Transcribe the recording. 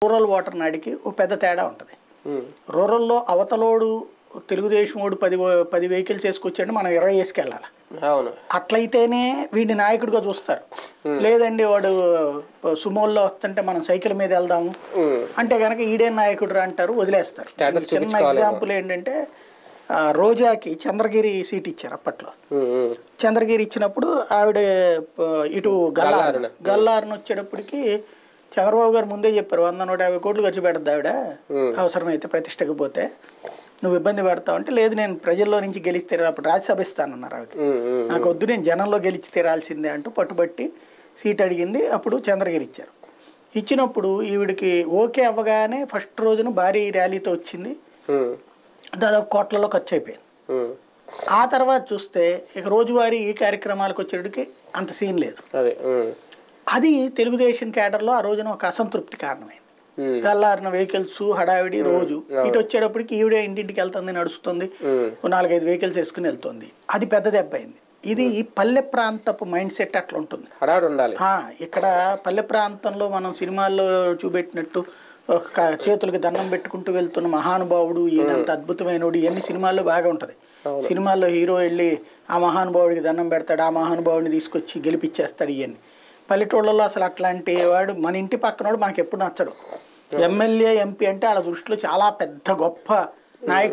Rural voter నాడికి ఓ పెద్ద తేడా ఉంటుంది. రూరల్లో అవతలోడు తెలుగుదేశం వాడు 10 వెహికల్స్ వేసుకొచ్చాడు, మనం 20 వేసుకెళ్ళాలి. అట్లయితేనే వీడిని నాయకుడిగా చూస్తారు. లేదండి వాడు సుమోల్లో వస్తుంటే మనం సైకిల్ మీద వెళ్దాము అంటే కనుక ఈడే నాయకుడు అంటారు, వదిలేస్తారు. చిన్న ఎగ్జాంపుల్ ఏంటంటే రోజాకి చంద్రగిరి సీట్ ఇచ్చారు అప్పట్లో. చంద్రగిరి ఇచ్చినప్పుడు ఆవిడ ఇటు గల్లారుని వచ్చేటప్పటికి చంద్రబాబు గారు ముందే చెప్పారు 100-150 కోట్లు ఖర్చు పెడద్దు ఆవిడ, అవసరమైతే ప్రతిష్టకు పోతే నువ్వు ఇబ్బంది పడతావు అంటే, లేదు నేను ప్రజల్లో నుంచి గెలిచి తీరాలి, అప్పుడు రాజ్యసభ ఇస్తానన్నారు ఆవిడకి. నాకు వద్దు, నేను జనంలో గెలిచి తీరాల్సిందే అంటూ పట్టుబట్టి సీట్ అడిగింది. అప్పుడు చంద్రగిరి ఇచ్చారు. ఇచ్చినప్పుడు ఈవిడికి ఓకే అవ్వగానే ఫస్ట్ రోజున భారీ ర్యాలీతో వచ్చింది, దాదాపు కోట్లలో ఖర్చు అయిపోయింది. ఆ తర్వాత చూస్తే ఇక రోజువారీ ఈ కార్యక్రమాలకు వచ్చేటికి అంత సీన్ లేదు. అది తెలుగుదేశం కేడర్లో ఆ రోజున ఒక అసంతృప్తి కారణమైంది. గల్లారిన వెహికల్స్ హడావిడి రోజు, ఇటు వచ్చేటప్పటికి ఈవిడే ఇంటింటికి వెళ్తుంది, నడుస్తుంది, 4-5 వెహికల్స్ వేసుకుని వెళ్తుంది. అది పెద్ద దెబ్బ అయింది. ఇది పల్లె ప్రాంతపు మైండ్ సెట్ అట్లా ఉంటుంది. ఇక్కడ పల్లె ప్రాంతంలో మనం సినిమాల్లో చూపెట్టినట్టు చేతులకి దండం పెట్టుకుంటూ వెళ్తున్న మహానుభావుడు, ఈయనంత అద్భుతమైనడు, ఇవన్నీ సినిమాల్లో బాగా ఉంటుంది. సినిమాల్లో హీరో వెళ్ళి ఆ మహానుభావుడికి దండం పెడతాడు, ఆ మహానుభావుడిని తీసుకొచ్చి గెలిపించేస్తాడు. ఇవన్నీ పల్లెటూళ్ళలో అసలు అట్లాంటి వాడు మన ఇంటి పక్కనోడు మనకి ఎప్పుడు నచ్చడు. ఎమ్మెల్యే ఎంపీ అంటే వాళ్ళ దృష్టిలో చాలా పెద్ద గొప్ప నాయకుడు.